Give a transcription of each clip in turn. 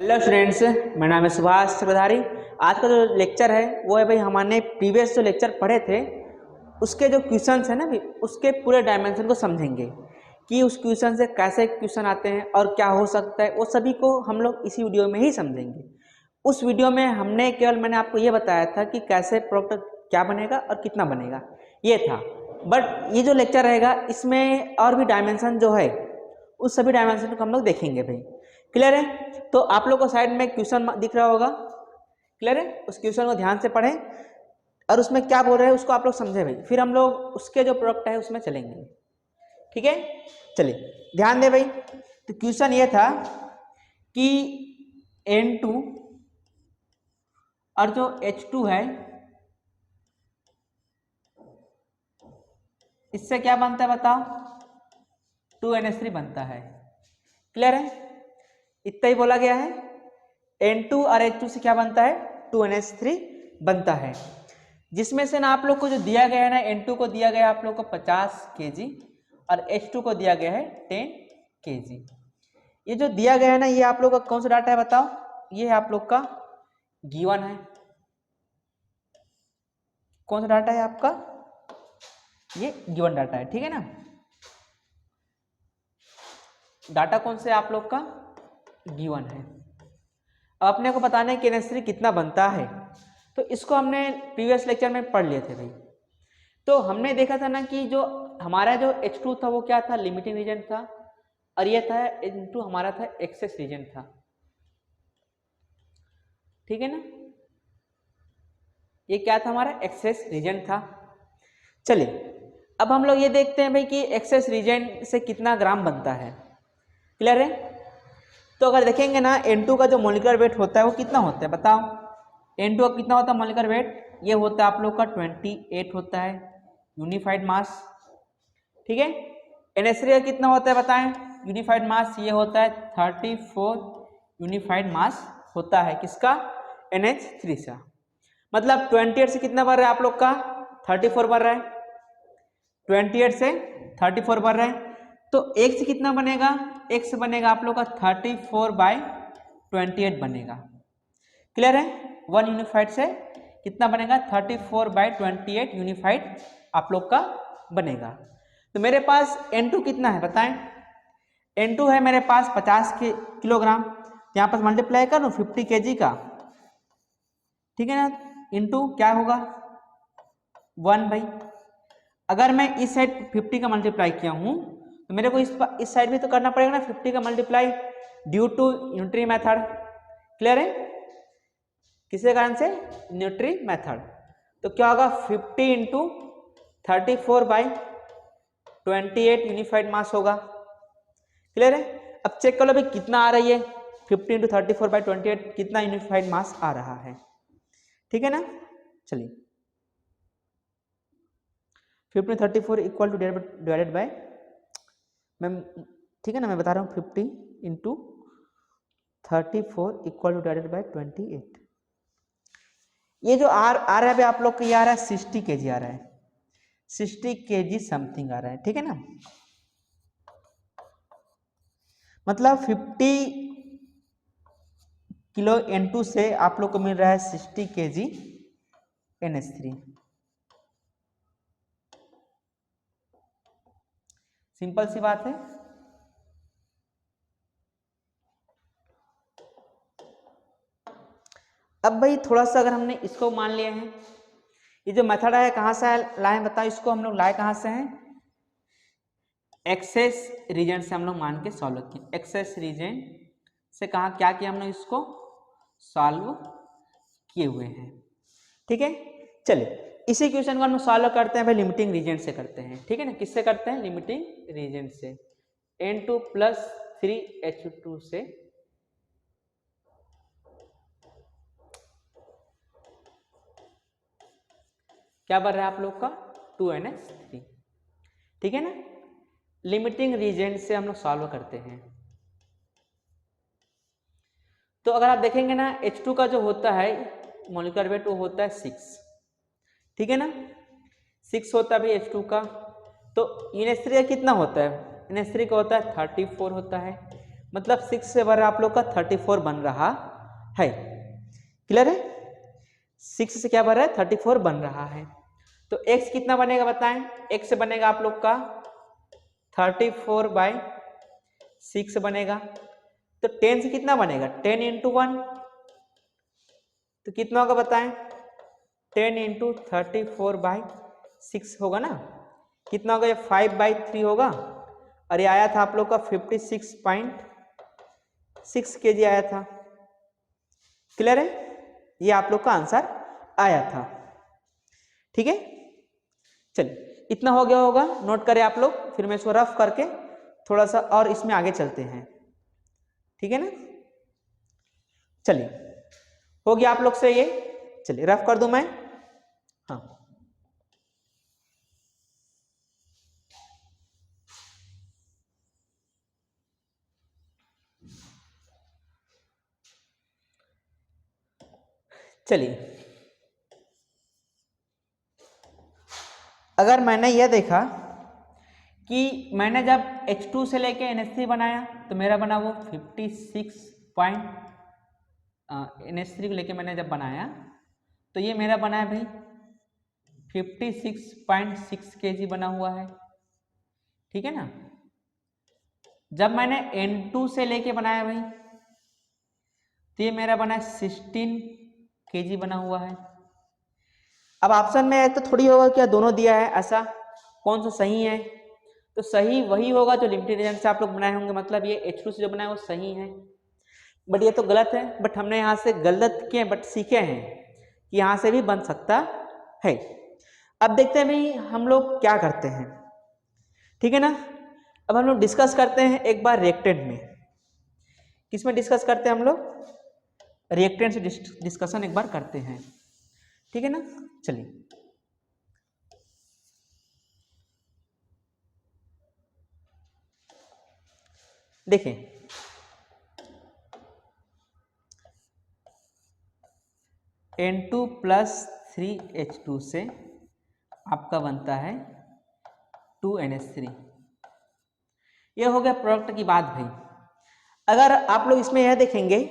Hello students, मेरा नाम है सुभाष चक्रधारी। आज का जो लेक्चर है वो है भाई, हमने प्रीवियस जो लेक्चर पढ़े थे उसके जो क्वेश्चंस है ना भाई, उसके पूरे डायमेंशन को समझेंगे कि उस क्वेश्चन से कैसे क्वेश्चन आते हैं और क्या हो सकता है। वो सभी को हम लोग इसी वीडियो में ही समझेंगे। उस वीडियो में मैंने आपको ये बताया था कि कैसे प्रोडक्ट क्या बनेगा और कितना बनेगा, ये था। बट ये जो लेक्चर रहेगा इसमें और भी डायमेंशन जो है उस सभी डायमेंशन को हम लोग देखेंगे भाई। क्लियर है? तो आप लोग को साइड में क्वेश्चन दिख रहा होगा, क्लियर है? उस क्वेश्चन को ध्यान से पढ़ें और उसमें क्या बोल रहे हैं उसको आप लोग समझे भाई। फिर हम लोग उसके जो प्रोडक्ट है उसमें चलेंगे, ठीक है? चलिए ध्यान दे भाई। तो क्वेश्चन ये था कि N2 और जो H2 है इससे क्या बनता है बताओ? 2NH3 बनता है। क्लियर है? इतना ही बोला गया है। N2 और H2 से क्या बनता है? 2NH3 बनता है। जिसमें से ना आप लोग को जो दिया गया है ना, N2 को दिया गया है आप लोग को 50 kg और H2 को दिया गया है 10 kg। ये जो दिया गया है ना, ये आप लोग का कौन सा डाटा है बताओ? ये है आप लोग का गिवन है। कौन सा डाटा है आपका? ये गिवन डाटा है, ठीक है ना? डाटा कौन से आप लोग का? गिवन है। अब अपने को बताना है कि NH3 कितना बनता है, तो इसको हमने प्रीवियस लेक्चर में पढ़ लिए थे भाई। तो हमने देखा था ना कि जो हमारा जो H2 था वो क्या था? लिमिटिंग रीजन था, और ये था N2 हमारा था एक्सेस रीजन था, ठीक है ना? ये क्या था? हमारा एक्सेस रीजन था। चलिए अब हम लोग ये देखते हैं भाई कि एक्सेस रीजन से कितना ग्राम बनता है। क्लियर है? तो अगर देखेंगे ना, N2 का जो मोलिकुलर वेट होता है वो कितना होता है बताओ? N2 का कितना होता है मोलिकुलर वेट? ये होता है आप लोग का 28 होता है यूनिफाइड मास, ठीक है? NH3 का कितना होता है बताएं? यूनिफाइड मास ये होता है 34 यूनिफाइड मास होता है। किसका? NH3 का। मतलब 28 से कितना बढ़ रहा है आप लोग का? 34 बढ़ रहा है। 28 से 34 बढ़ रहा है। तो एक से कितना बनेगा? एक से बनेगा आप लोग का 34/28 बनेगा। क्लियर है? 1 यूनिफाइड से कितना बनेगा? 34/28 यूनिफाइड आप लोग का बनेगा। तो मेरे पास N2 कितना है बताएं? N2 है मेरे पास 50 किलोग्राम। यहाँ पर मल्टीप्लाई करो 50 kg का, ठीक है ना? इंटू क्या होगा? 1 भाई। अगर मैं इस साइड 50 का मल्टीप्लाई किया हूँ तो मेरे को इस साइड भी तो करना पड़ेगा ना 50 का मल्टीप्लाई, ड्यू टू न्यूट्री मेथड। क्लियर है? किसके कारण से? न्यूट्री मेथड। तो क्या होगा? 50 इंटू 34/28 यूनिफाइड मास होगा। क्लियर है? अब चेक कर लो भाई कितना आ रही है। 50 इंटू 34/28 कितना यूनिफाइड मास आ रहा है, ठीक है ना? चलिए 50 34 equal to divided bye, ma'am ठीक है ना, मैं बता रहा हूँ 50 into 34 equal to divided bye 28। ये जो आर आ रहा है भाई आप लोग को, ये आ रहा है 60 kg आ रहा है, 60 kg समथिंग आ रहा है, ठीक है ना? मतलब 50 किलो N2 से आप लोग को मिल रहा है 60 kg NH3। सिंपल सी बात है। अब भाई थोड़ा सा अगर हमने इसको मान लिया है, ये जो मेथड है कहाँ से लाए बताओ? इसको हम लोग लाए कहाँ से हैं? एक्सेस रीजन से हम लोग मान के सॉल्व किए। एक्सेस रीजन से कहा क्या किया हमने? इसको सॉल्व किए हुए हैं, ठीक है? चलिए इसी क्वेश्चन को हम सॉल्व करते हैं भाई, लिमिटिंग रीजन से करते हैं, ठीक है ना? किससे करते हैं? लिमिटिंग रीजन से। N2 + 3H2 से क्या बन रहा है आप लोग का? 2NH3, ठीक है ना? लिमिटिंग रीजन से हम लोग सॉल्व करते हैं। तो अगर आप देखेंगे ना, H2 का जो होता है मोलिकुलर वेट वो होता है 6, ठीक है ना? 6 होता है भाई H2 का। तो NH3 का कितना होता है? NH3 का होता है 34 होता है। मतलब 6 से भर आप लोग का 34 बन रहा है। क्लियर है? 6 से क्या बन रहा है? 34 बन रहा है। तो x कितना बनेगा बताएं? x से बनेगा आप लोग का 34/6 बनेगा। तो 10 से कितना बनेगा? 10 इंटू 1, तो कितना होगा बताएं? 10 इंटू 34/6 होगा ना। कितना होगा? ये 5/3 होगा। और ये आया था आप लोग का 56.6 kg आया था। क्लियर है? ये आप लोग का आंसर आया था। ठीक है, चलिए इतना हो गया होगा, नोट करें आप लोग। फिर मैं इसको रफ करके थोड़ा सा और इसमें आगे चलते हैं। ठीक है ना? चलिए, हो गया आप लोग से ये। चलिए रफ कर दूं मैं। हाँ, चलिए अगर मैंने यह देखा कि मैंने जब H2 से लेके NH3 बनाया तो मेरा बना वो 56 पॉइंट, NH3 को लेके मैंने जब बनाया तो ये मेरा बना है भाई 56.6 kg बना हुआ है। ठीक है ना? जब मैंने N2 से लेके बनाया भाई तो ये मेरा बना है 16 kg बना हुआ है। अब ऑप्शन में तो थोड़ी होगा क्या दोनों दिया है, ऐसा कौन सा सही है? तो सही वही होगा जो लिमिटेड रीजन से आप लोग बनाए होंगे, मतलब ये H2 से जो बनाया वो सही है। बट ये तो गलत है, बट हमने यहाँ से गलत किए बट सीखे हैं कि यहाँ से भी बन सकता है। अब देखते हैं भाई हम लोग क्या करते हैं। ठीक है ना? अब हम लोग डिस्कस करते हैं एक बार रिएक्टेंट में। किस में डिस्कस करते हैं हम लोग? रिएक्टेंट से डिस्कशन एक बार करते हैं। ठीक है ना? चलिए देखें, N2 + 3H2 से आपका बनता है 2NH3। यह हो गया प्रोडक्ट की बात भाई। अगर आप लोग इसमें यह देखेंगे,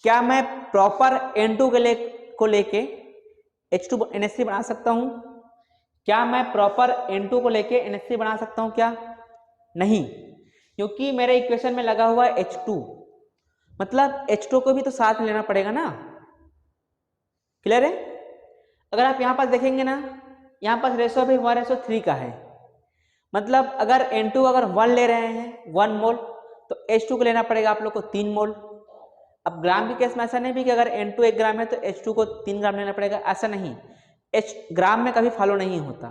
क्या मैं प्रॉपर N2 को लेके H2NH3 बना सकता हूं? क्या मैं प्रॉपर N2 को लेके NH3 बना सकता हूं? क्या नहीं, क्योंकि मेरे इक्वेशन में लगा हुआ है H2, मतलब H2 को भी तो साथ में लेना पड़ेगा ना। क्लियर है? अगर आप यहां पास देखेंगे ना, यहां पास रेशो भी 1:3 का है, मतलब अगर N2 अगर 1 ले रहे हैं 1 मोल तो H2 को लेना पड़ेगा आप लोग को 3 मोल। अब ग्राम के केस में ऐसा नहीं भी कि अगर N2 1 ग्राम है तो H2 को 3 ग्राम लेना पड़ेगा, ऐसा नहीं। ग्राम में कभी फॉलो नहीं होता,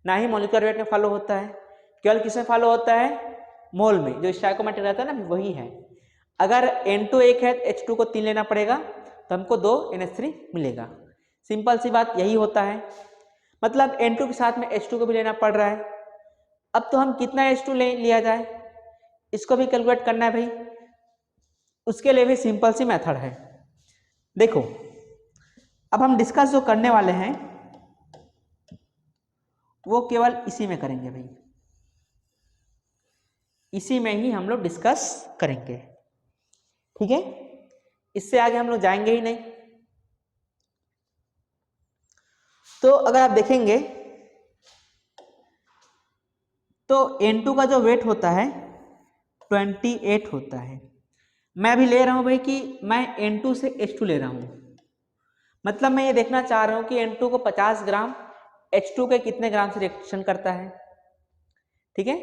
ना ही मॉलिक्यूलर वेट में फॉलो होता है, केवल किस में फॉलो होता है? मोल में। जो स्टोइकोमेट्रिक रहता है ना वही है। अगर N2 1 है तो H2 को 3 लेना पड़ेगा तो हमको 2 NH3 मिलेगा। सिंपल सी बात यही होता है, मतलब N2 के साथ में H2 को भी लेना पड़ रहा है। अब तो हम कितना H2 लिया जाए इसको भी कैलकुलेट करना है भाई। उसके लिए भी सिंपल सी मेथड है। देखो अब हम डिस्कस जो करने वाले हैं वो केवल इसी में करेंगे भाई, इसी में ही हम लोग डिस्कस करेंगे। ठीक है? इससे आगे हम लोग जाएंगे ही नहीं। तो अगर आप देखेंगे तो N2 का जो वेट होता है 28 होता है। मैं अभी ले रहा हूं भाई कि मैं N2 से H2 ले रहा हूं, मतलब मैं ये देखना चाह रहा हूं कि N2 को 50 ग्राम H2 के कितने ग्राम से रिएक्शन करता है। ठीक है?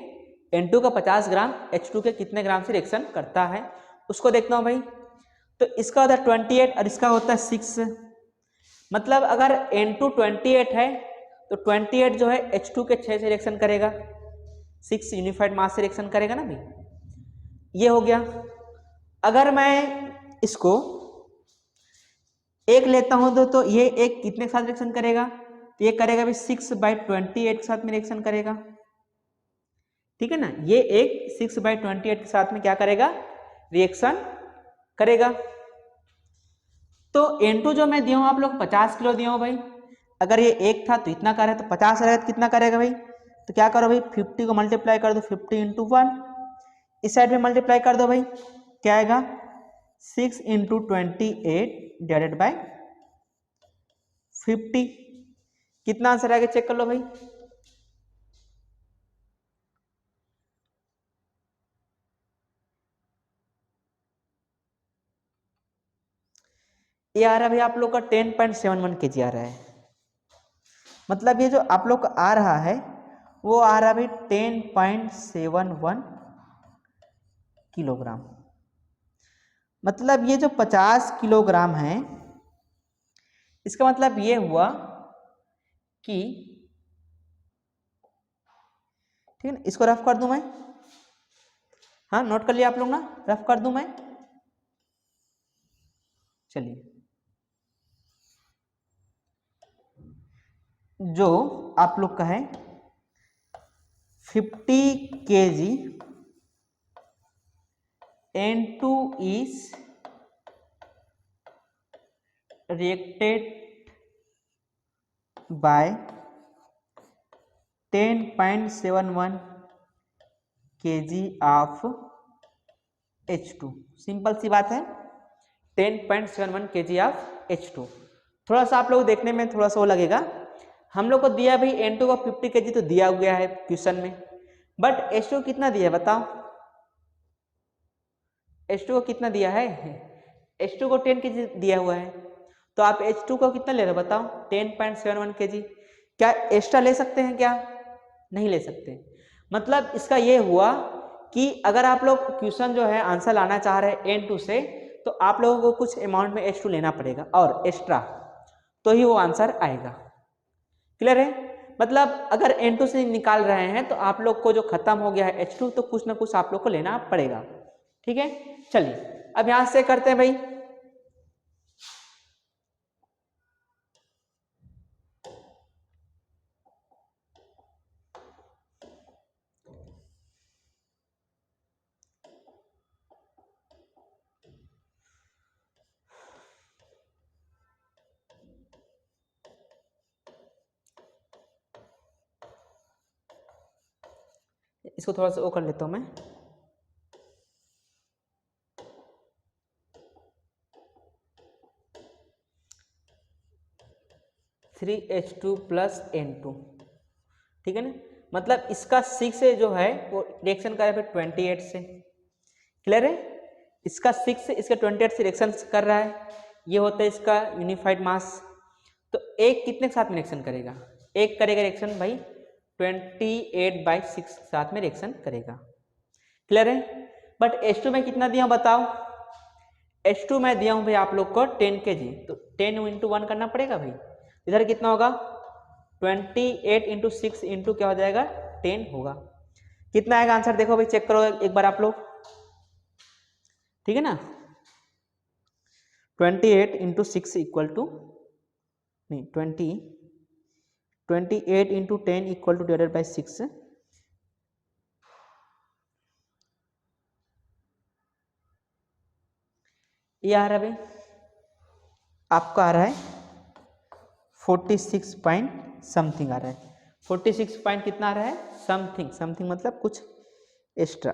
N2 का 50 ग्राम H2 के कितने ग्राम से रिएक्शन करता है उसको देखता हूं भाई। तो इसका होता है 28 और इसका होता है 6, मतलब अगर N2 28 है तो 28 जो है H2 के 6 से रिएक्शन करेगा, 6 यूनिफाइड मास से रिएक्शन करेगा ना भाई। ये हो गया। अगर मैं इसको एक लेता हूं तो ये एक कितने के साथ रिएक्शन करेगा? तो ये करेगा भी 6/28 के साथ में रिएक्शन करेगा। ठीक है ना? ये एक 6/28 के साथ में क्या करेगा? रिएक्शन करेगा। तो N2 जो मैं दिया हूं आप लोग 50 किलो दिया हूं भाई। अगर ये एक था तो इतना कर रहा है तो 50 रहेगा तो कितना करेगा भाई? तो क्या करो भाई 50 को मल्टीप्लाई कर दो 50 × 1, इस साइड में मल्टीप्लाई कर दो भाई, क्या आएगा 6 इंटू 28 डिवाइडेड बाई 50। कितना आंसर आएगा चेक कर लो भाई। ये आ रहा है भाई आप लोग का 10.71 kg आ रहा है। मतलब ये जो आप लोग का आ रहा है वो आ रहा है भाई 10.71 किलोग्राम। मतलब ये जो 50 किलोग्राम है, इसका मतलब ये हुआ कि, ठीक है ना, इसको रफ कर दूं मैं, हाँ नोट कर लिया आप लोग ना, रफ कर दूं मैं, चलिए। जो आप लोग का है 50 kg N2 is reacted by 10.71 kg of H2। Simple सी बात है, 10.71 kg of H2। थोड़ा सा आप लोग देखने में थोड़ा सा वो लगेगा, हम लोग को दिया भाई N2 को 50 kg तो दिया गया है क्वेश्चन में, बट H2 कितना दिया है बताओ, H2 को कितना दिया है, H2 को 10 kg दिया हुआ है, तो आप H2 को कितना ले रहे हो बताओ 10.71 kg। क्या एक्स्ट्रा ले सकते हैं क्या, नहीं ले सकते। मतलब इसका ये हुआ कि अगर आप लोग क्वेश्चन जो है आंसर लाना चाह रहे हैं N2 से, तो आप लोगों को कुछ अमाउंट में H2 लेना पड़ेगा और एक्स्ट्रा, तो ही वो आंसर आएगा। क्लियर है, मतलब अगर N2 से निकाल रहे हैं तो आप लोग को जो खत्म हो गया है H2, तो कुछ ना कुछ आप लोग को लेना पड़ेगा। ठीक है, चलिए अब यहां से करते हैं भाई। इसको थोड़ा सा वो कर लेता हूं मैं, (3H2 + N2), ठीक है ना। मतलब इसका 6 से जो है वो रिएक्शन कर रहा है 28 से। क्लियर है, इसका 6 से इसका 28 से रिएक्शन कर रहा है, ये होता है इसका यूनिफाइड मास। तो एक कितने के साथ में रिएक्शन करेगा, एक करेगा रिएक्शन भाई 28/6 साथ में रिएक्शन करेगा। क्लियर है, बट H2 में कितना दिया हूं बताओ, H2 में दिया हूं भाई आप लोग को 10 kg, तो 10 × 1 करना पड़ेगा भाई। इधर कितना होगा 28 × 6 इंटू क्या हो जाएगा 10 होगा। कितना आएगा आंसर देखो भाई, चेक करो एक बार आप लोग, ठीक है ना। 28 × 6 इक्वल टू, नहीं 28 × 10 इक्वल टू डिवाइडेड बाई 6, ये आ रहा है भाई आपका आ रहा है 46 पॉइंट समथिंग आ रहा है, 46 पॉइंट कितना आ रहा है समथिंग, समथिंग मतलब कुछ एक्स्ट्रा,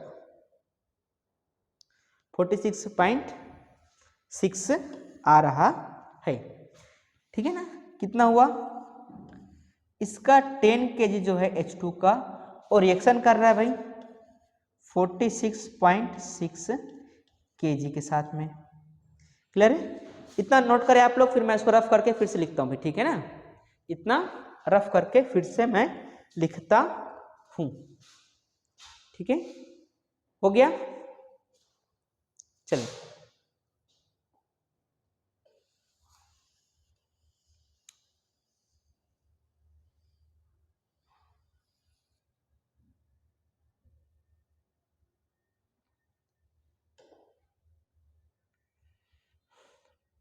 46.6 आ रहा है। ठीक है ना, कितना हुआ, इसका 10 kg जो है H2 का, और रिएक्शन कर रहा है भाई 46.6 kg के साथ में। क्लियर है, इतना नोट करें आप लोग, फिर मैं इसको रफ करके फिर से लिखता हूँ भाई, ठीक है ना। इतना रफ करके फिर से मैं लिखता हूँ, ठीक है, हो गया। चलिए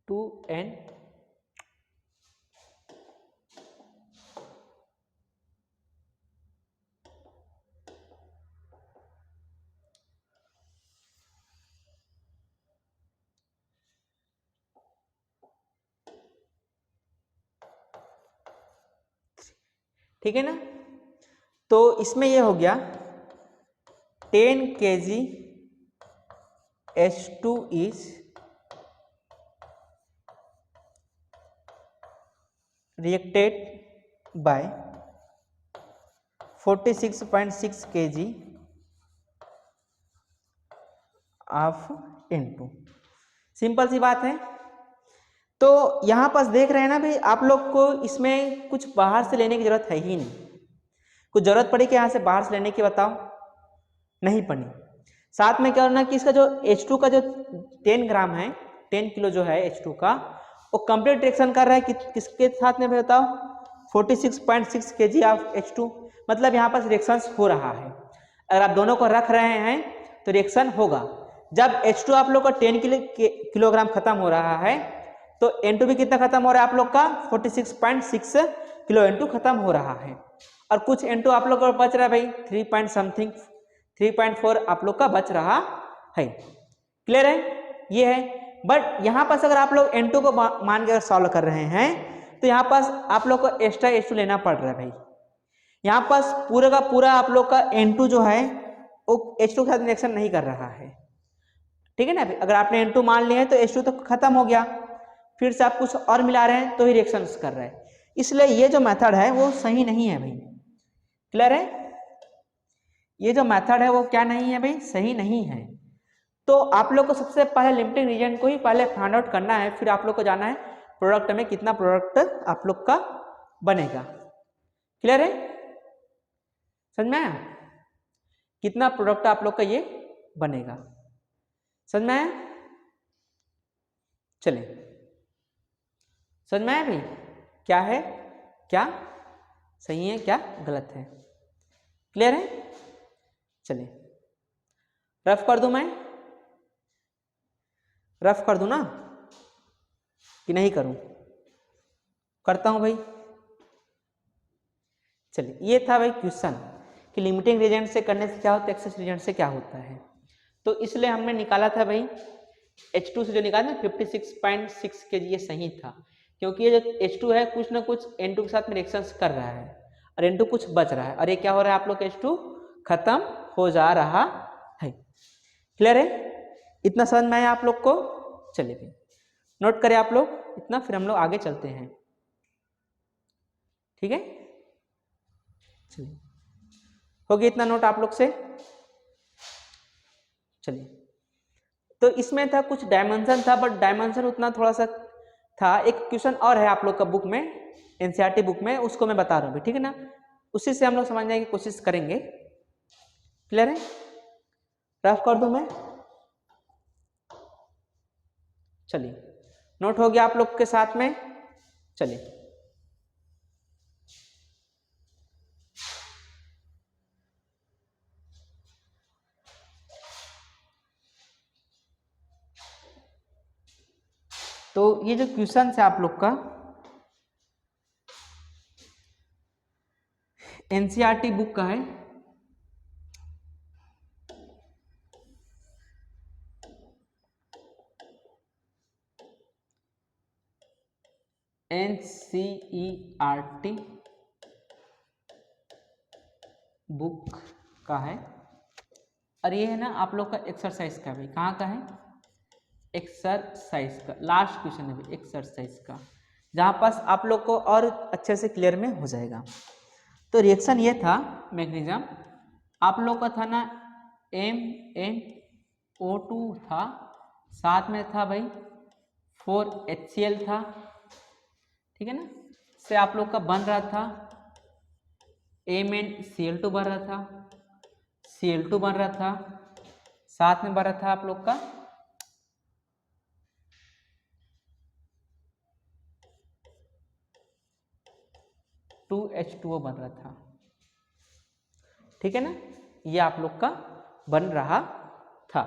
टू एन ठीक है ना। तो इसमें ये हो गया 10 kg H2 is reacted by 46.6 kg of N2। Simple सी बात है। तो यहाँ पास देख रहे हैं ना भाई, आप लोग को इसमें कुछ बाहर से लेने की जरूरत है ही नहीं। कुछ जरूरत पड़ी कि यहाँ से बाहर से लेने की, बताओ? नहीं पड़ी। साथ में क्या करना कि इसका जो H2 का जो 10 ग्राम है, 10 किलो जो है H2 का, वो कंप्लीट रिएक्शन कर रहा है किसके साथ में बताओ? 46.6 kg ऑफ H2। मतलब यहाँ पास रिएक्शन हो रहा है। अगर आप दोनों को रख रहे हैं तो रिएक्शन होगा। जब H2 आप लोग का 10 किलोग्राम खत्म हो रहा है तो N2 भी कितना खत्म हो रहा है आप लोग का? 46.6 किलो N2 खत्म हो रहा है। और कुछ N2 आप लोग का बच रहा है भाई, 3.4 आप लोग का बच रहा है। क्लियर है? ये है। बट यहाँ पास अगर आप लोग N2 को मान के सॉल्व कर रहे हैं तो यहाँ पास आप लोग को एक्स्ट्रा H2 लेना पड़ रहा है भाई। यहाँ पास पूरे का पूरा आप लोग का N2 जो है वो H2 के साथ रिएक्शन नहीं कर रहा है। ठीक है ना? अगर आपने N2 मान लिया है तो H2 तो खत्म हो गया, फिर से आप कुछ और मिला रहे हैं तो ही रिएक्शन कर रहे हैं। इसलिए ये जो मेथड है वो सही नहीं है भाई। क्लियर है? ये जो मेथड है वो क्या नहीं है भाई? सही नहीं है। तो आप लोग को सबसे पहले लिमिटिंग रीजन को ही पहले फाइंड आउट करना है, फिर आप लोग को जाना है प्रोडक्ट में कितना प्रोडक्ट आप लोग का बनेगा। क्लियर है? समझ में आया? कितना प्रोडक्ट आप लोग का ये बनेगा। समझ में आया? चलिए, समझ में आया भाई? क्या है, क्या सही है, क्या गलत है? क्लियर है? चलिए, रफ कर दूं मैं? रफ कर दूं ना कि नहीं करूं? करता हूं भाई। चलिए, ये था भाई क्वेश्चन कि लिमिटिंग रीजेंट से करने से क्या होता है, एक्सेस रीजेंट से क्या होता है। तो इसलिए हमने निकाला था भाई H2 से जो निकाला था 56.6 kg, ये सही था क्योंकि ये जो H2 है कुछ ना कुछ N2 के साथ में रिएक्शंस कर रहा है और N2 कुछ बच रहा है और ये क्या हो रहा है आप लोग H2 खत्म हो जा रहा है। क्लियर है? इतना समझ में आया आप लोग को? चलिए भाई नोट करें आप लोग इतना, फिर हम लोग आगे चलते हैं। ठीक है? चलिए, हो गया इतना नोट आप लोग से? चलिए, तो इसमें था कुछ डायमेंशन था, बट डायमेंशन उतना थोड़ा सा था। एक क्वेश्चन और है आप लोग का बुक में, एनसीईआरटी बुक में, उसको मैं बता रहा हूँ, ठीक है ना? उसी से हम लोग समझने की कोशिश करेंगे। क्लियर है? रफ कर दूं मैं? चलिए, नोट हो गया आप लोग के साथ में? चलिए, तो ये जो क्वेश्चन है आप लोग का एनसीईआरटी बुक का है। एनसीईआरटी बुक का है और ये है ना आप लोग का एक्सरसाइज का भी। कहाँ का है? एक्सरसाइज का लास्ट क्वेश्चन है भाई, एक्सरसाइज का, जहाँ पास आप लोग को और अच्छे से क्लियर में हो जाएगा। तो रिएक्शन ये था, मैग्नीशियम आप लोग का था ना MnO2 था, साथ में था भाई 4HCl था। ठीक है ना? से आप लोग का बन रहा था MnCl2 बन रहा था, Cl2 बन रहा था, साथ में बन रहा था आप लोग का H2O बन रहा था। ठीक है ना? ये आप लोग का बन रहा था।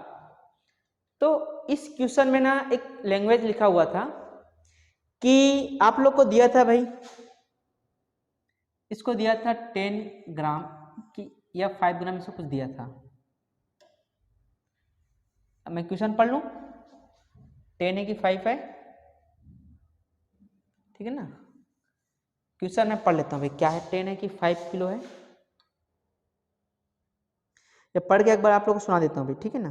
तो इस क्वेश्चन में ना एक लैंग्वेज लिखा हुआ था कि आप लोग को दिया था भाई, इसको दिया था 10 ग्राम की या 5 ग्राम, इसको कुछ दिया था। अब मैं क्वेश्चन पढ़ लूं, 10 है कि 5 है? ठीक है ना? क्वेश्चन मैं पढ़ लेता हूँ भाई, क्या है, 10 है कि 5 किलो है? ये पढ़ के एक बार आप लोग को सुना देता हूँ भाई, ठीक है ना?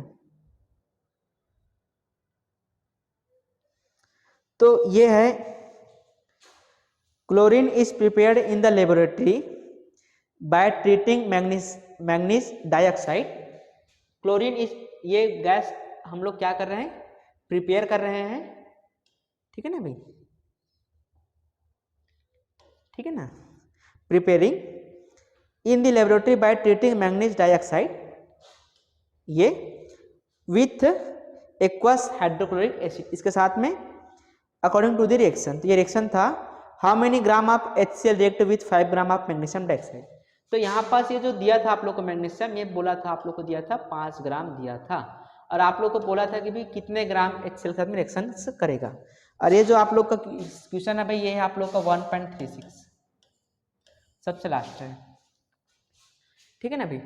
तो ये है chlorine is prepared in the laboratory by treating manganese dioxide. Chlorine इस ये गैस हम लोग क्या कर रहे हैं, प्रिपेयर कर रहे हैं, ठीक है ना भाई, ठीक है ना, preparing in the laboratory by treating manganese dioxide ये विथ एक्वस हाइड्रोक्लोरिक एसिड, इसके साथ में अकॉर्डिंग टू द रिएक्शन। तो ये रिएक्शन था how many gram of HCl react with 5 gram of magnesium dioxide. तो यहाँ पास ये जो दिया था आप लोग को मैग्नीशियम, ये बोला था आप लोग को दिया था 5 ग्राम दिया था, और आप लोग को बोला था कि भाई कितने ग्राम HCl के साथ में रिएक्शन करेगा। और ये जो आप लोग का क्वेश्चन है भाई, ये है आप लोग का 1.36 सबसे लास्ट है, ठीक है ना भाई।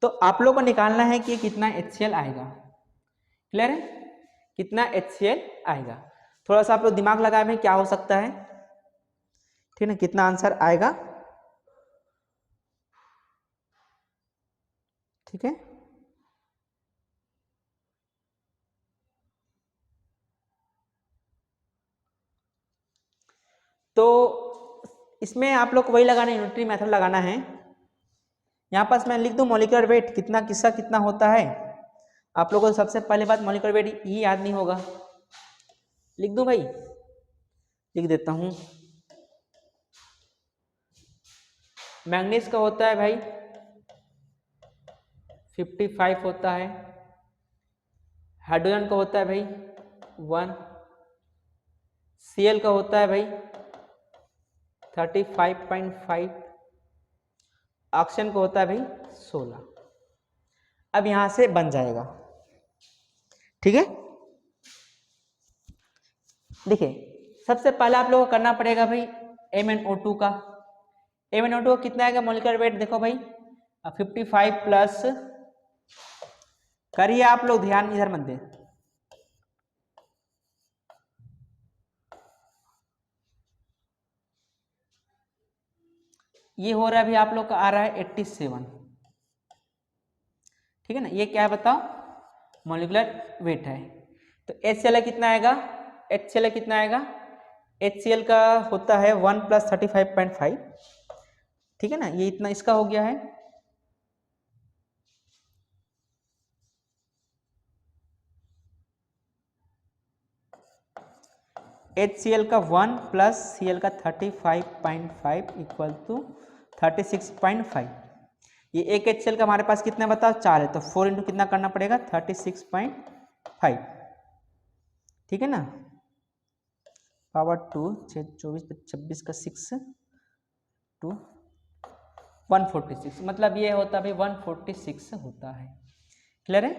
तो आप लोग को निकालना है कि कितना HCl आएगा, क्लियर है, कितना HCl आएगा। थोड़ा सा आप लोग दिमाग लगाए में क्या हो सकता है, ठीक है ना, कितना आंसर आएगा, ठीक है। तो इसमें आप लोग को वही लगाना है, यूनिटरी मेथड लगाना है। यहाँ पास मैं लिख दूं मॉलिक्यूलर वेट कितना किसका कितना होता है। आप लोगों को सबसे पहले बात मॉलिक्यूलर वेट ही याद नहीं होगा, लिख दूं भाई, लिख देता हूं। मैंगनीज का होता है भाई 55 होता है, हाइड्रोजन का होता है भाई 1, Cl का होता है भाई 35.5, ऑक्सीजन का होता है भाई 16। अब यहां से बन जाएगा, ठीक है। देखिए सबसे पहले आप लोगों को करना पड़ेगा भाई MnO2 का। MnO2 कितना आएगा मॉलिक्यूलर वेट, देखो भाई 55 प्लस, करिए आप लोग, ध्यान इधर मत दे, ये हो रहा है अभी आप लोग का आ रहा है 87, ठीक है ना। ये क्या है बताओ, मॉलिक्यूलर वेट है। तो HCl कितना आएगा, HCl कितना आएगा, HCl का होता है 1 + 35.5, ठीक है ना, ये इतना इसका हो गया है। HCl का 1 + Cl का 35.5 इक्वल टू 36.5। ये एक HCl का हमारे पास कितना बताओ 4 है, तो 4 इंटू कितना करना पड़ेगा 36.5, ठीक है ना, पावर 2 24 26 का 6 2 146, मतलब ये होता है भाई 146 होता है, क्लियर है,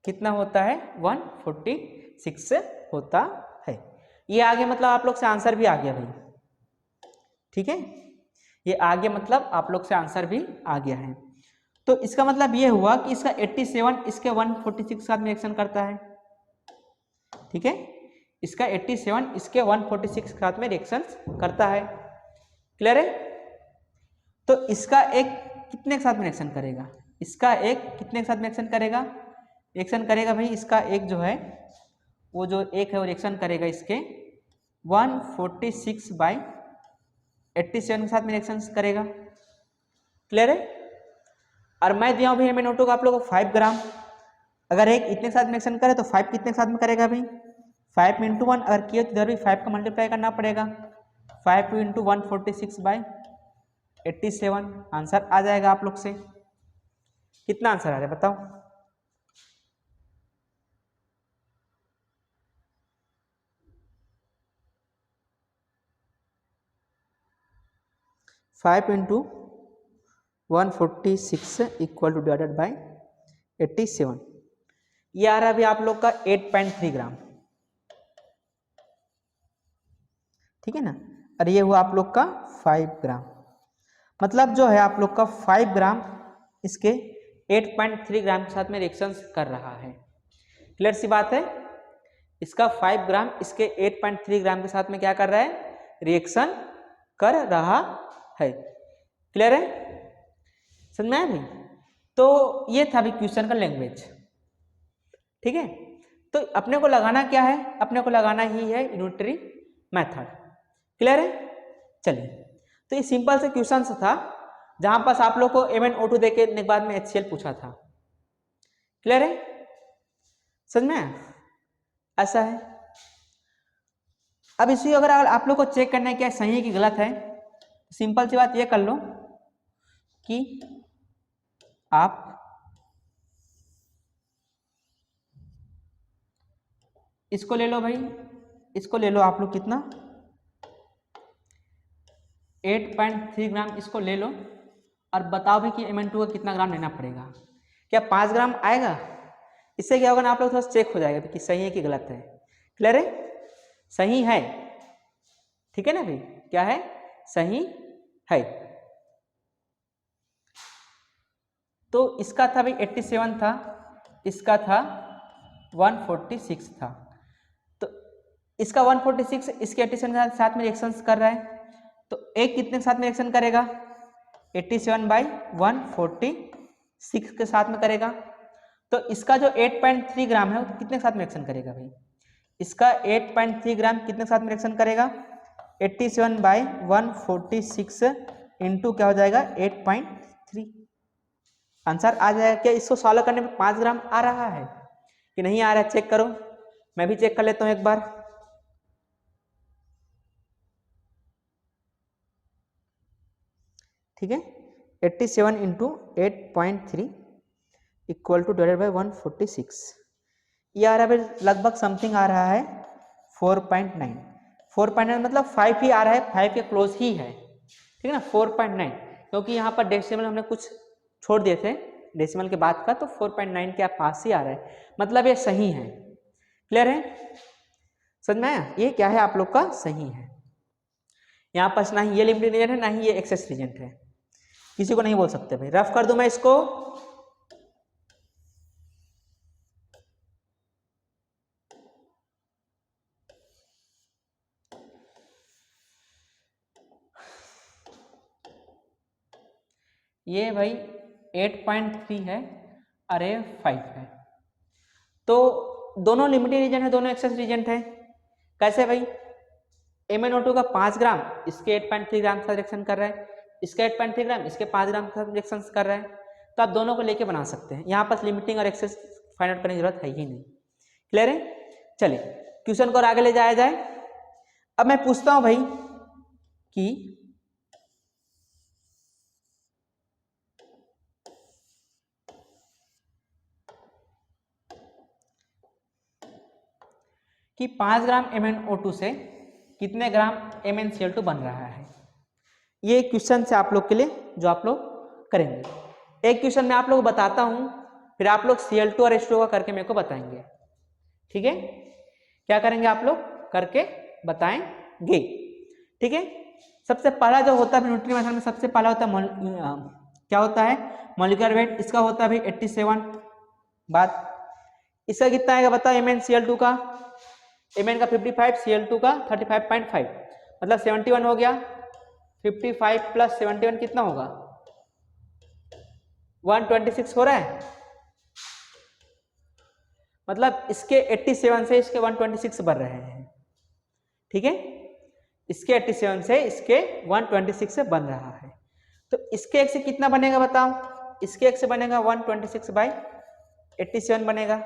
कितना होता है 146 होता है। ये आगे मतलब आप लोग से आंसर भी आ गया भाई, ठीक है, ये आगे मतलब आप लोग से आंसर भी आ गया है। तो इसका मतलब ये हुआ कि इसका 87 इसके 146 के साथ में रिएक्शन करता है, ठीक है, इसका 87 इसके 146 के साथ में रिएक्शन करता है, क्लियर है। तो इसका एक कितने के साथ में रिएक्शन करेगा, इसका एक कितने के साथ में रिएक्शन करेगा, रिएक्शन करेगा भाई इसका एक जो है वो जो एक है वो रिएक्शन करेगा इसके 146/87 के साथ में रिएक्शन करेगा, क्लियर है। और मैं दिया हूँ भाई MnO2 का आप लोगों को 5 ग्राम, अगर एक इतने के साथ में रिएक्शन करे तो 5 कितने के साथ में करेगा भाई 5 × 1, अगर किया तो इधर भी 5 का मल्टीप्लाई करना पड़ेगा, 5 × 146/87, आंसर आ जाएगा आप लोग से। कितना आंसर आ रहा है बताओ, 5 × 146 इक्वल टू डिवाइडेड बाई 87, ये आ रहा है अभी आप लोग का 8.3 ग्राम, ठीक है ना, और ये हुआ आप लोग का 5 ग्राम, मतलब जो है आप लोग का 5 ग्राम इसके 8.3 ग्राम के साथ में रिएक्शन कर रहा है, क्लियर सी बात है। इसका 5 ग्राम इसके 8.3 ग्राम के साथ में क्या कर रहा है, रिएक्शन कर रहा है, क्लियर है, समझ में आया भाई। तो ये था अभी क्वेश्चन का लैंग्वेज, ठीक है। तो अपने को लगाना क्या है, अपने को लगाना ही है यूनिटरी मेथड। क्लियर है? चलिए, तो ये सिंपल से क्वेश्चन था जहां पास आप लोग को MnO2 देके के बाद में HCl पूछा था। क्लियर है? समझ में आया? ऐसा है। अब इसी अगर आप लोग को चेक करना है क्या सही है कि गलत है, सिंपल सी बात ये कर लो कि आप इसको ले लो भाई, इसको ले लो आप लोग, कितना 8.3 ग्राम इसको ले लो और बताओ भाई कि Mn2 का कितना ग्राम लेना पड़ेगा। क्या 5 ग्राम आएगा? इससे क्या होगा ना, आप लोग थोड़ा चेक हो जाएगा कि सही है कि गलत है। क्लियर है? सही है, ठीक है ना भाई? क्या है? सही है। तो इसका था भाई 87 था, इसका था 146 था। तो इसका 146 इसके 87 के साथ में रिएक्शन कर रहा है, तो एक कितने के साथ में रिएक्शन करेगा? 87/146 के साथ में करेगा। तो इसका जो 8.3 ग्राम है वो कितने के साथ में रिएक्शन करेगा भाई? इसका 8.3 ग्राम कितने के साथ में रिएक्शन करेगा? 87/146 इंटू क्या हो जाएगा? 8.3। आंसर आ जाएगा। क्या इसको सॉल्व करने में 5 ग्राम आ रहा है कि नहीं आ रहा है? चेक करो, मैं भी चेक कर लेता हूं एक बार। ठीक है, 87 into 8.3 equal to divided by 146, ये आ रहा है लगभग समथिंग आ रहा है 4.9। 4.9 मतलब 5 ही आ रहा है, 5 के क्लोज ही है, ठीक है ना? 4.9, क्योंकि यहाँ पर डेसिमल हमने कुछ छोड़ दिए थे डेसिमल के बाद का, तो 4.9 के पास ही आ रहा है, मतलब ये सही है। क्लियर है? समझ में आया? ये क्या है आप लोग का? सही है। यहाँ पास ना ही ये लिमिटेड रीजन है ना ही ये एक्सेस रीजन है, किसी को नहीं बोल सकते भाई। रफ कर दूं मैं इसको, ये भाई 8.3 है और ये 5 है, तो दोनों लिमिटेड रीजन है, दोनों एक्सेस रीजन है। कैसे भाई? MnO2 का 5 ग्राम इसके 8.3 ग्राम के साथ रिएक्शन कर रहा है, इसका 8.3 ग्राम इसके 5 ग्राम के साथ रिएक्शन कर रहा है, तो आप दोनों को लेके बना सकते हैं। यहाँ पर लिमिटिंग और एक्सेस फाइंड आउट करने की जरूरत है ही नहीं। क्लियर है? चलिए क्वेश्चन को और आगे ले जाया जाए। अब मैं पूछता हूं भाई कि 5 ग्राम MnO2 से कितने ग्राम MnCl2 बन रहा है। ये क्वेश्चन से आप लोग के लिए जो आप लोग करेंगे, एक क्वेश्चन मैं आप लोग बताता हूं, फिर आप लोग Cl2 और H2O का करके मेरे को बताएंगे। ठीक है? क्या करेंगे आप लोग? करके बताएंगे। ठीक है? सबसे पहला जो होता है न्यूट्री मेथड में, सबसे पहला होता है क्या होता है? Molecular weight. इसका होता है भाई 87। बात इसका कितना आएगा बताओ? MnCl2 का, Mn का 55, Cl2 का 35.5, मतलब 71 हो गया। 55 प्लस 71 कितना होगा? 126 हो रहा है, मतलब इसके 87 से इसके 126 बढ़ रहे हैं। ठीक है? इसके 87 से इसके 126 से बन रहा है, तो इसके एक से कितना बनेगा बताओ? इसके एक से बनेगा 126/87 बनेगा,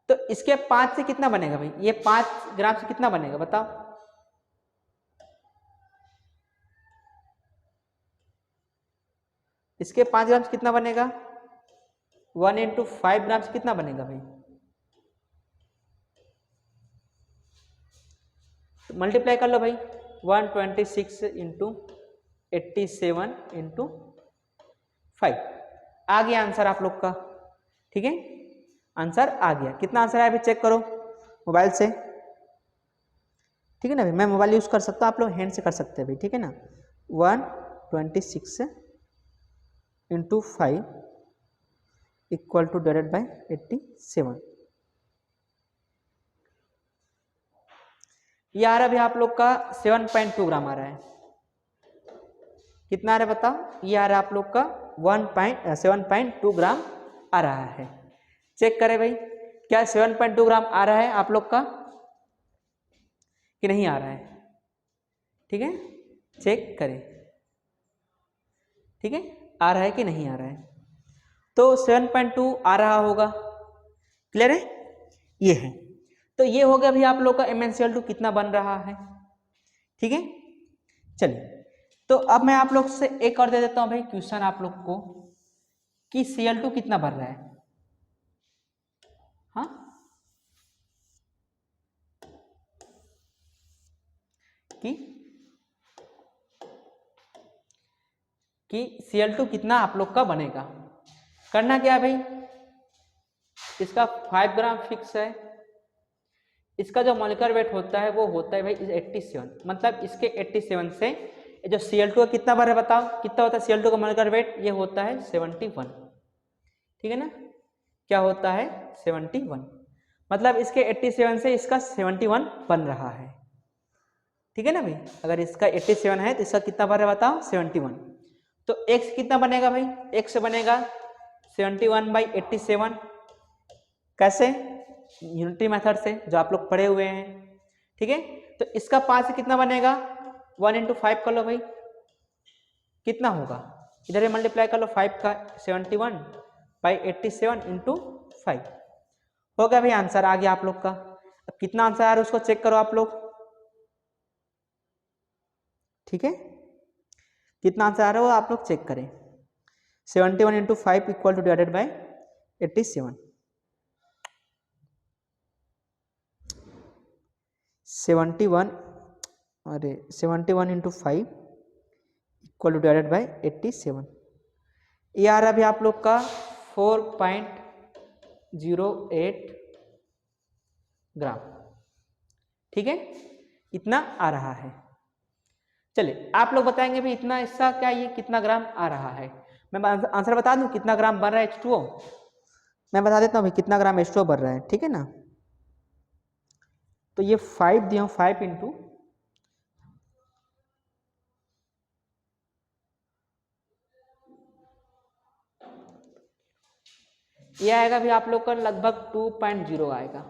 तो इसके 5 से कितना बनेगा भाई? ये 5 ग्राम से कितना बनेगा बताओ? इसके 5 ग्राम से कितना बनेगा? 1 इंटू 5 ग्राम से कितना बनेगा भाई? तो मल्टीप्लाई कर लो भाई, 126 इंटू 87 इंटू 5, आ गया आंसर आप लोग का। ठीक है? आंसर आ गया। कितना आंसर है अभी चेक करो मोबाइल से। ठीक है ना भाई? मैं मोबाइल यूज कर सकता हूँ, आप लोग हैंड से कर सकते हैं भाई। ठीक है ना? 126 into 5 equal to divided bye 87, ये आ रहा है भाई आप लोग का 7.2 ग्राम आ रहा है। कितना आ रहा है बताओ? ये आ रहा है आप लोग का 7.2 ग्राम आ रहा है। चेक करें भाई, क्या 7.2 ग्राम आ रहा है आप लोग का कि नहीं आ रहा है? ठीक है, चेक करें, ठीक है, आ रहा है कि नहीं आ रहा है? तो 7.2 आ रहा होगा, क्लियर है, ये है। तो ये हो गया भी आप लोग का MnCl2 कितना बन रहा है, ठीक है। चलिए, तो अब मैं आप लोग से एक और दे देता हूं भाई क्वेश्चन आप लोग को कि Cl2 कितना बन रहा है। हाँ, कि Cl2 कितना आप लोग का बनेगा। करना क्या है भाई, इसका 5 ग्राम फिक्स है, इसका जो मॉलिक्यूलर वेट होता है वो होता है भाई 87, मतलब इसके 87 से जो Cl2 का कितना बार है बताओ, कितना होता है Cl2 का मॉलिक्यूलर वेट? ये होता है 71, ठीक है ना, क्या होता है 71, मतलब इसके 87 से इसका 71 बन रहा है, ठीक है ना भाई। अगर इसका 87 है तो इसका कितना बार है बताओ, 71। तो x कितना बनेगा भाई, x बनेगा 71/87, कैसे? यूनिटी मेथड से, जो आप लोग पढ़े हुए हैं, ठीक है। तो इसका 5 से कितना बनेगा, 1 × 5 कर लो भाई, कितना होगा, इधर मल्टीप्लाई कर लो 5 का, 71/87 × 5 हो गया भाई, आंसर आ गया आप लोग का। अब कितना आंसर आ रहा है उसको चेक करो आप लोग, ठीक है, कितना आंसर आ रहा है वो आप लोग चेक करें। 71 × 5 इक्वल टू डिवाइडेड बाय 87, 71, अरे 71 × 5 इक्वल टू डिवाइडेड बाय 87, ये आ रहा है अभी आप लोग का 4.08 ग्राम, ठीक है, इतना आ रहा है। चलिए आप लोग बताएंगे भी इतना इसका क्या, ये कितना ग्राम आ रहा है। मैं आंसर बता दूं कितना ग्राम बन रहा है H2O, मैं बता देता हूँ भाई कितना ग्राम H2O बन रहा है, ठीक है ना। तो ये 5 दिया हूँ, 5 × ये आएगा भी आप लोग का लगभग 2.0 आएगा,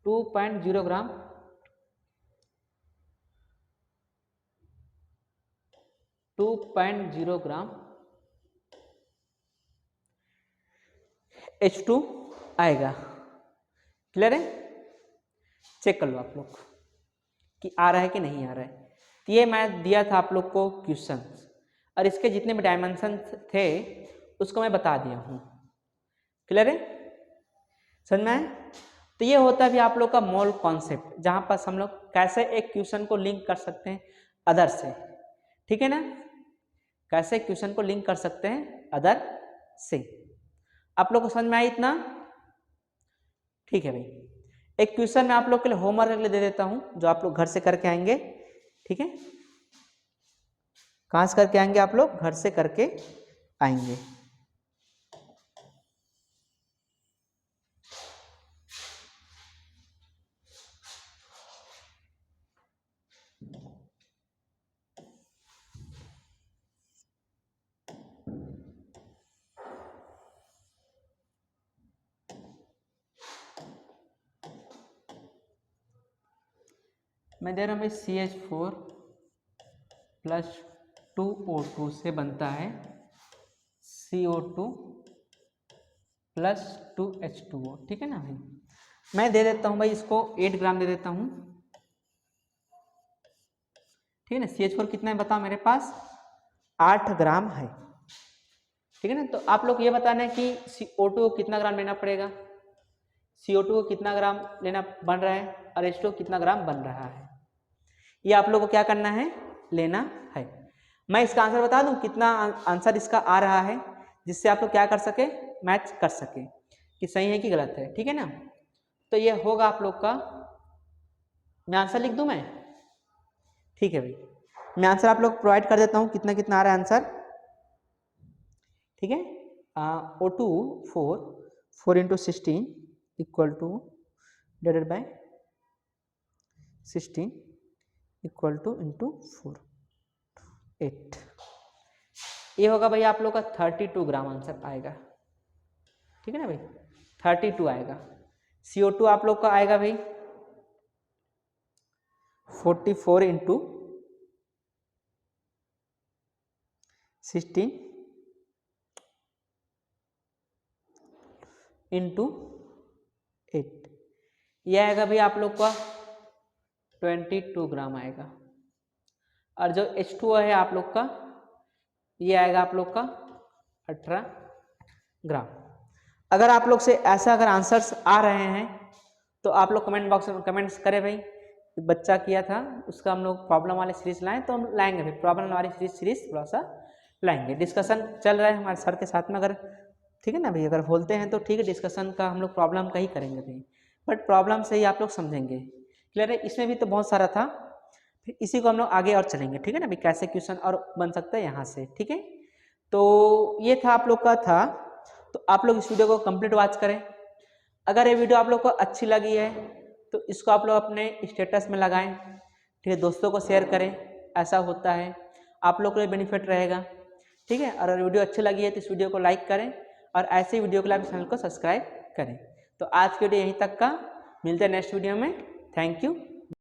2.0 ग्राम H2 आएगा, क्लियर है। चेक कर लो आप लोग कि आ रहा है कि नहीं आ रहा है। तो ये मैं दिया था आप लोग को क्वेश्चन, और इसके जितने भी डायमेंशन थे उसको मैं बता दिया हूँ, क्लियर है, समझ में आया। तो ये होता है भी आप लोग का मोल कॉन्सेप्ट, जहाँ पर हम लोग कैसे एक क्वेश्चन को लिंक कर सकते हैं अदर से, ठीक है ना, कैसे क्वेश्चन को लिंक कर सकते हैं अदर से। आप लोग को समझ में आई इतना, ठीक है भाई। एक क्वेश्चन मैं आप लोग के लिए होमवर्क के लिए दे देता हूं, जो आप लोग घर से करके आएंगे, ठीक है। कहां से करके आएंगे आप लोग, घर से करके आएंगे। मैं दे रहा हूं भाई CH4 + 2O2 से बनता है CO2 + 2H2O, ठीक है ना भाई। मैं दे देता हूं भाई इसको 8 ग्राम दे देता हूं, ठीक है ना। CH4 कितना है बताओ मेरे पास, 8 ग्राम है, ठीक है ना। तो आप लोग ये बताना है कि CO2 को कितना ग्राम लेना पड़ेगा, CO2 को कितना ग्राम लेना बन रहा है, और H2O कितना ग्राम बन रहा है, ये आप लोग को क्या करना है, लेना है। मैं इसका आंसर बता दूं कितना आंसर इसका आ रहा है, जिससे आप लोग क्या कर सके, मैच कर सके कि सही है कि गलत है, ठीक है ना। तो ये होगा आप लोग का, मैं आंसर लिख दूं मैं, ठीक है भाई, मैं आंसर आप लोग प्रोवाइड कर देता हूं कितना कितना आ रहा है आंसर, ठीक है। O2 4 × 16 equal to divided by 16 equal to × 4 8, ये होगा भाई आप लोग का 32 ग्राम आंसर आएगा, ठीक है ना भाई, 32 आएगा। CO2 आप लोग का आएगा भाई 44 इंटू 16 इंटू 8, यह आएगा भाई आप लोग का 22 ग्राम आएगा। और जो H2O है आप लोग का, ये आएगा आप लोग का 18 ग्राम। अगर आप लोग से ऐसा अगर आंसर्स आ रहे हैं तो आप लोग कमेंट बॉक्स में कमेंट्स करें भाई। बच्चा किया था उसका हम लोग प्रॉब्लम वाले सीरीज लाएं तो हम लाएंगे भाई, प्रॉब्लम वाली सीरीज थोड़ा सा लाएंगे। डिस्कशन चल रहा है हमारे सर के साथ में, अगर ठीक है ना भाई, अगर बोलते हैं तो ठीक है, डिस्कशन का हम लोग प्रॉब्लम का ही करेंगे भाई, बट प्रॉब्लम से ही आप लोग समझेंगे। क्लियर है? इसमें भी तो बहुत सारा था, फिर इसी को हम लोग आगे और चलेंगे। ठीक है ना भाई, कैसे क्वेश्चन और बन सकता है यहाँ से। ठीक है, तो ये था आप लोग का था। तो आप लोग इस वीडियो को कंप्लीट वॉच करें। अगर ये वीडियो आप लोग को अच्छी लगी है तो इसको आप लोग अपने स्टेटस में लगाएं, ठीक है, दोस्तों को शेयर करें, ऐसा होता है, आप लोग को ये बेनिफिट रहेगा। ठीक है, और अगर वीडियो अच्छी लगी है तो इस वीडियो को लाइक करें और ऐसे वीडियो के लिए आप चैनल को सब्सक्राइब करें। तो आज के वीडियो यहीं तक का, मिलते हैं नेक्स्ट वीडियो में। Thank you.